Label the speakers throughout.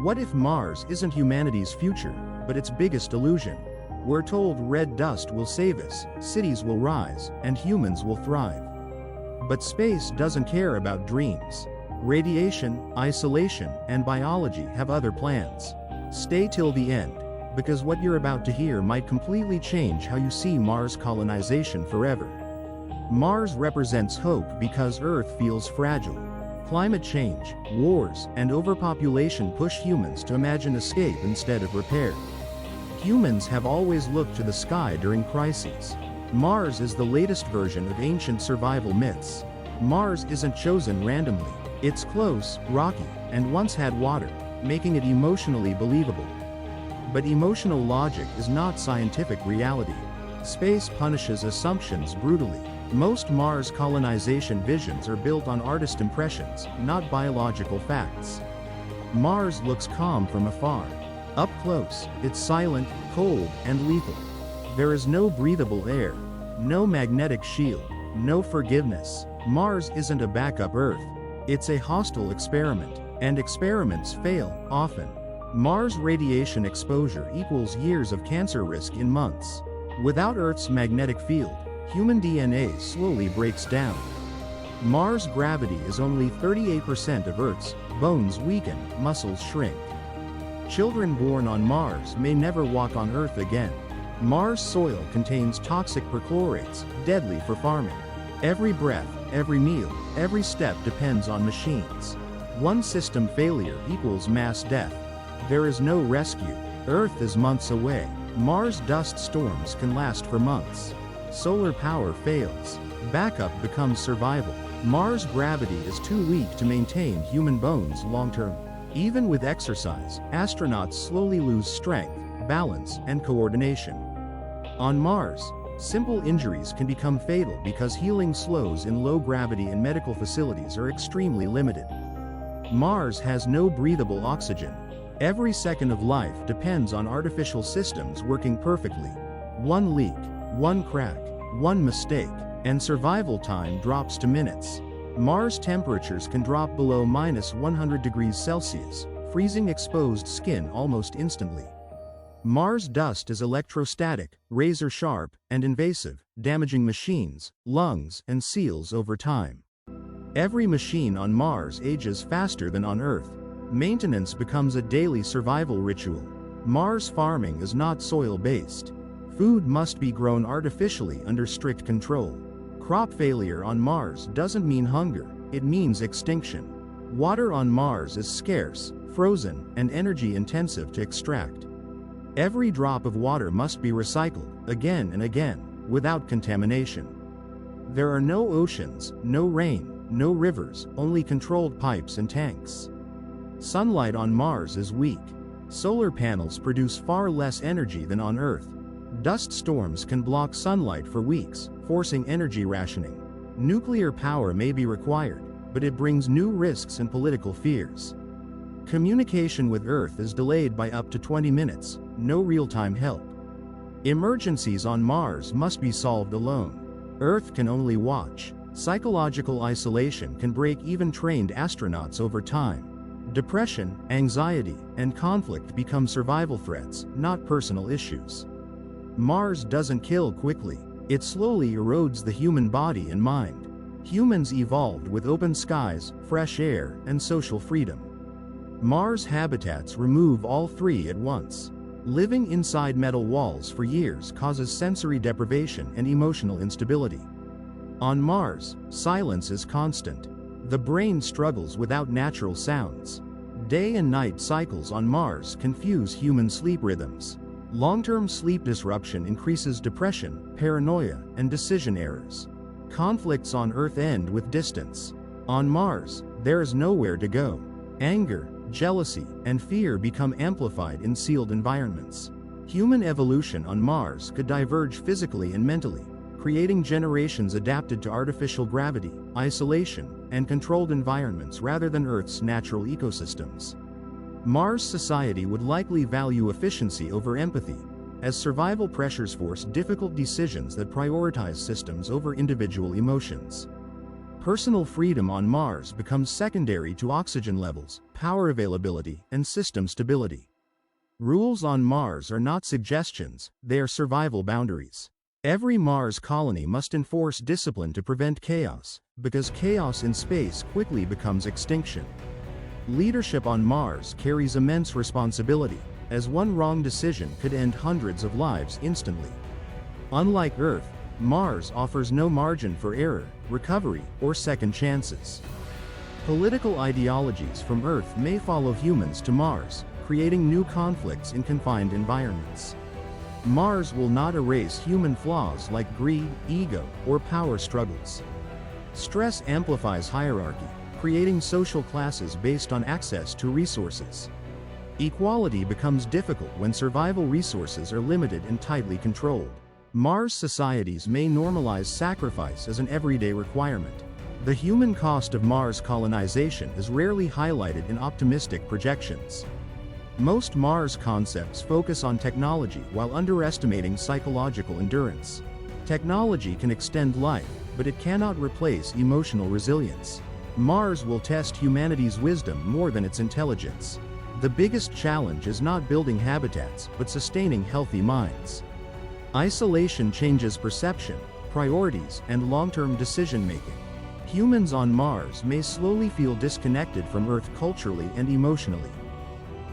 Speaker 1: What if Mars isn't humanity's future, but its biggest illusion? We're told red dust will save us, cities will rise, and humans will thrive. But space doesn't care about dreams. Radiation, isolation, and biology have other plans. Stay till the end, because what you're about to hear might completely change how you see Mars colonization forever. Mars represents hope because Earth feels fragile. Climate change, wars, and overpopulation push humans to imagine escape instead of repair. Humans have always looked to the sky during crises. Mars is the latest version of ancient survival myths. Mars isn't chosen randomly. It's close, rocky, and once had water, making it emotionally believable. But emotional logic is not scientific reality. Space punishes assumptions brutally. Most Mars colonization visions are built on artist impressions, not biological facts. Mars looks calm from afar. Up close, it's silent, cold, and lethal. There is no breathable air, no magnetic shield, no forgiveness. Mars isn't a backup Earth. It's a hostile experiment, and experiments fail, often. Mars radiation exposure equals years of cancer risk in months. Without Earth's magnetic field, human DNA slowly breaks down. Mars gravity is only 38% of Earth's. Bones weaken, muscles shrink. Children born on Mars may never walk on Earth again. Mars soil contains toxic perchlorates, deadly for farming. Every breath, every meal, every step depends on machines. One system failure equals mass death. There is no rescue. Earth is months away. Mars dust storms can last for months. Solar power fails. Backup becomes survival. Mars gravity is too weak to maintain human bones long-term. Even with exercise, astronauts slowly lose strength, balance, and coordination. On Mars, simple injuries can become fatal because healing slows in low gravity and medical facilities are extremely limited. Mars has no breathable oxygen. Every second of life depends on artificial systems working perfectly. One leak, one crack, one mistake, and survival time drops to minutes. Mars temperatures can drop below -100 degrees Celsius, freezing exposed skin almost instantly. Mars dust is electrostatic, razor-sharp, and invasive, damaging machines, lungs, and seals over time. Every machine on Mars ages faster than on Earth. Maintenance becomes a daily survival ritual. Mars farming is not soil-based. Food must be grown artificially under strict control. Crop failure on Mars doesn't mean hunger, it means extinction. Water on Mars is scarce, frozen, and energy-intensive to extract. Every drop of water must be recycled, again and again, without contamination. There are no oceans, no rain, no rivers, only controlled pipes and tanks. Sunlight on Mars is weak. Solar panels produce far less energy than on Earth. Dust storms can block sunlight for weeks, forcing energy rationing. Nuclear power may be required, but it brings new risks and political fears. Communication with Earth is delayed by up to 20 minutes, no real-time help. Emergencies on Mars must be solved alone. Earth can only watch. Psychological isolation can break even trained astronauts over time. Depression, anxiety, and conflict become survival threats, not personal issues. Mars doesn't kill quickly. It slowly erodes the human body and mind. Humans evolved with open skies, fresh air, and social freedom. Mars habitats remove all three at once. Living inside metal walls for years causes sensory deprivation and emotional instability. On Mars, silence is constant. The brain struggles without natural sounds. Day and night cycles on Mars confuse human sleep rhythms. Long-term sleep disruption increases depression, paranoia, and decision errors. Conflicts on Earth end with distance. On Mars, there is nowhere to go. Anger, jealousy, and fear become amplified in sealed environments. Human evolution on Mars could diverge physically and mentally, creating generations adapted to artificial gravity, isolation, and controlled environments rather than Earth's natural ecosystems. Mars society would likely value efficiency over empathy, as survival pressures force difficult decisions that prioritize systems over individual emotions. Personal freedom on Mars becomes secondary to oxygen levels, power availability, and system stability. Rules on Mars are not suggestions, they are survival boundaries. Every Mars colony must enforce discipline to prevent chaos, because chaos in space quickly becomes extinction. Leadership on Mars carries immense responsibility, as one wrong decision could end hundreds of lives instantly. Unlike Earth, Mars offers no margin for error, recovery, or second chances. Political ideologies from Earth may follow humans to Mars, creating new conflicts in confined environments. Mars will not erase human flaws like greed, ego, or power struggles. Stress amplifies hierarchy, creating social classes based on access to resources. Equality becomes difficult when survival resources are limited and tightly controlled. Mars societies may normalize sacrifice as an everyday requirement. The human cost of Mars colonization is rarely highlighted in optimistic projections. Most Mars concepts focus on technology while underestimating psychological endurance. Technology can extend life, but it cannot replace emotional resilience. Mars will test humanity's wisdom more than its intelligence. The biggest challenge is not building habitats, but sustaining healthy minds. Isolation changes perception, priorities, and long-term decision-making. Humans on Mars may slowly feel disconnected from Earth culturally and emotionally.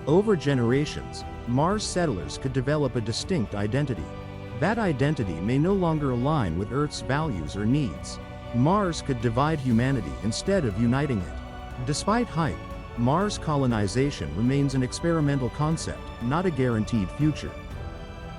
Speaker 1: Over generations, Mars settlers could develop a distinct identity. That identity may no longer align with Earth's values or needs. Mars could divide humanity instead of uniting it. Despite hype, Mars colonization remains an experimental concept, not a guaranteed future.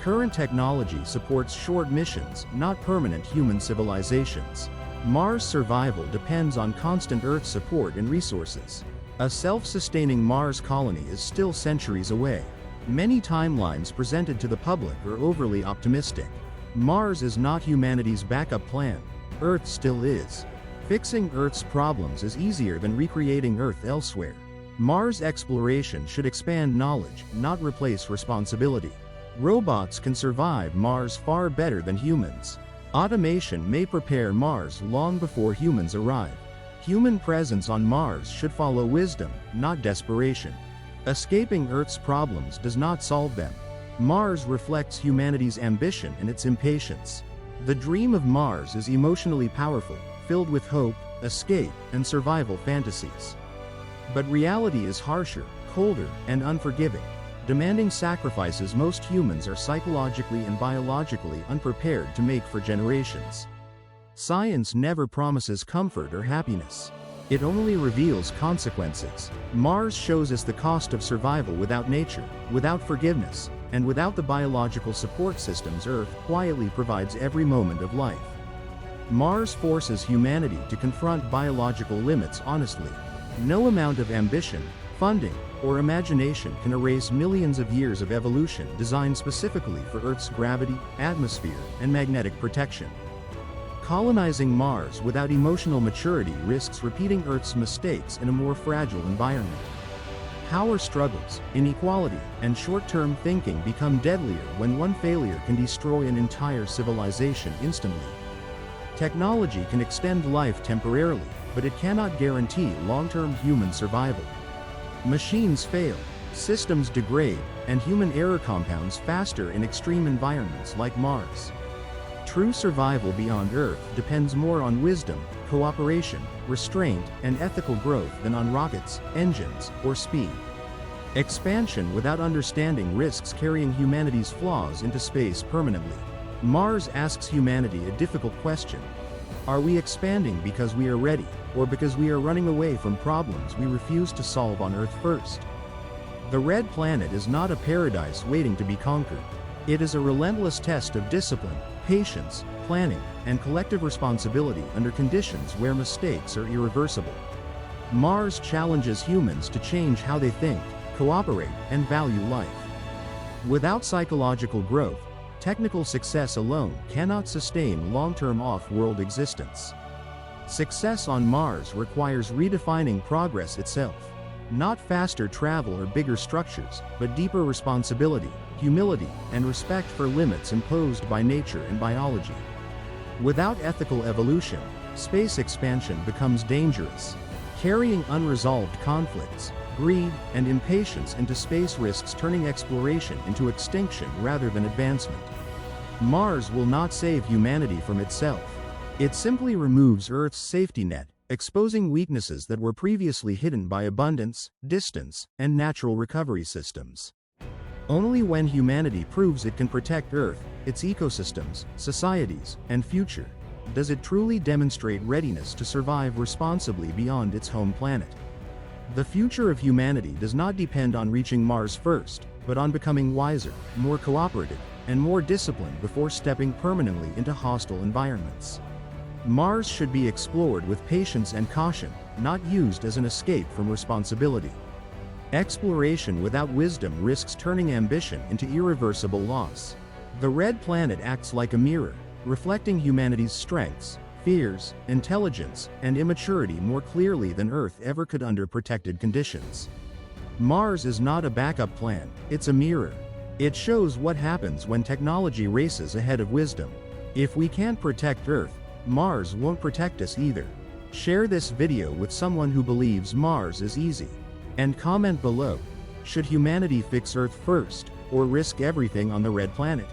Speaker 1: Current technology supports short missions, not permanent human civilizations. Mars survival depends on constant Earth support and resources. A self-sustaining Mars colony is still centuries away. Many timelines presented to the public are overly optimistic. Mars is not humanity's backup plan. Earth still is. Fixing Earth's problems is easier than recreating Earth elsewhere. Mars exploration should expand knowledge, not replace responsibility. Robots can survive Mars far better than humans. Automation may prepare Mars long before humans arrive. Human presence on Mars should follow wisdom, not desperation. Escaping Earth's problems does not solve them. Mars reflects humanity's ambition and its impatience. The dream of Mars is emotionally powerful, filled with hope, escape, and survival fantasies. But reality is harsher, colder, and unforgiving, demanding sacrifices most humans are psychologically and biologically unprepared to make for generations. Science never promises comfort or happiness. It only reveals consequences. Mars shows us the cost of survival without nature, without forgiveness, and without the biological support systems Earth quietly provides every moment of life. Mars forces humanity to confront biological limits honestly. No amount of ambition, funding, or imagination can erase millions of years of evolution designed specifically for Earth's gravity, atmosphere, and magnetic protection. Colonizing Mars without emotional maturity risks repeating Earth's mistakes in a more fragile environment. Power struggles, inequality, and short-term thinking become deadlier when one failure can destroy an entire civilization instantly. Technology can extend life temporarily, but it cannot guarantee long-term human survival. Machines fail, systems degrade, and human error compounds faster in extreme environments like Mars. True survival beyond Earth depends more on wisdom, cooperation, restraint, and ethical growth than on rockets, engines, or speed. Expansion without understanding risks carrying humanity's flaws into space permanently. Mars asks humanity a difficult question. Are we expanding because we are ready, or because we are running away from problems we refuse to solve on Earth first? The Red Planet is not a paradise waiting to be conquered. It is a relentless test of discipline, patience, planning, and collective responsibility under conditions where mistakes are irreversible. Mars challenges humans to change how they think, cooperate, and value life. Without psychological growth, technical success alone cannot sustain long-term off-world existence. Success on Mars requires redefining progress itself. Not faster travel or bigger structures, but deeper responsibility, humility, and respect for limits imposed by nature and biology. Without ethical evolution, space expansion becomes dangerous. Carrying unresolved conflicts, greed, and impatience into space risks turning exploration into extinction rather than advancement. Mars will not save humanity from itself. It simply removes Earth's safety net, exposing weaknesses that were previously hidden by abundance, distance, and natural recovery systems. Only when humanity proves it can protect Earth, its ecosystems, societies, and future, does it truly demonstrate readiness to survive responsibly beyond its home planet. The future of humanity does not depend on reaching Mars first, but on becoming wiser, more cooperative, and more disciplined before stepping permanently into hostile environments. Mars should be explored with patience and caution, not used as an escape from responsibility. Exploration without wisdom risks turning ambition into irreversible loss. The red planet acts like a mirror, reflecting humanity's strengths, fears, intelligence, and immaturity more clearly than Earth ever could under protected conditions. Mars is not a backup plan, it's a mirror. It shows what happens when technology races ahead of wisdom. If we can't protect Earth, Mars won't protect us either. Share this video with someone who believes Mars is easy. And comment below, should humanity fix Earth first, or risk everything on the red planet?